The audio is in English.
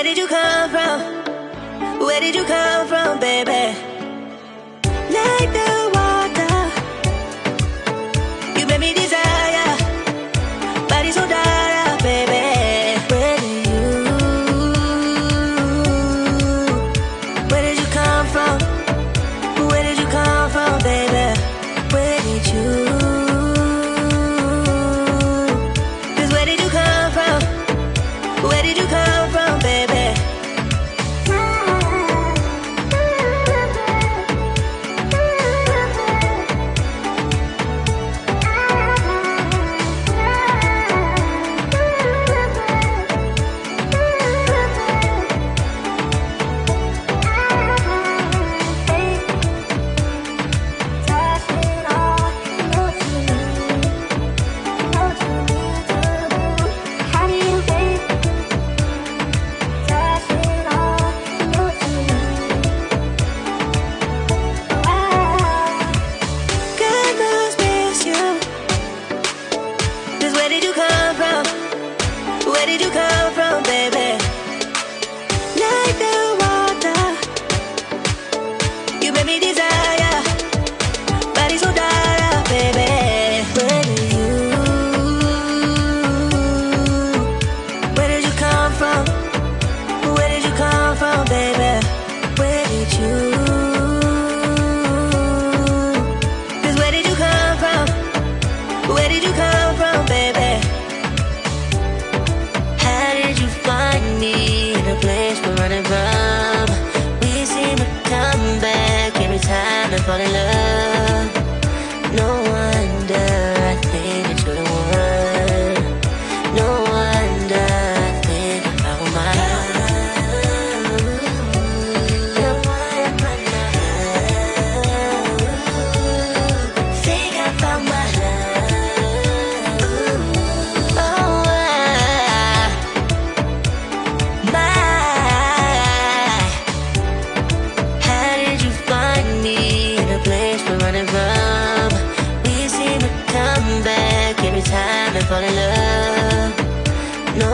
where did you come from? Where did you come from, baby? Like the water, you made me desire. Body so dark, baby. Where did you come from? Where did you come from, baby? Where did you? 'Cause where did you come from? Where did you come from, baby? Where did you come from, baby? Like the water, you made me desire. Body so dark, baby. Where did you come from? Where did you come from, baby? Where did you? 'Cause where did you come from? Where did you come from, baby? Running from, we seem to come back every time and fall in love. No wonder I think that you're the one. No wonder I think I found my love. You're one of my love. Think I found my love. Oh, every time I fall in love. No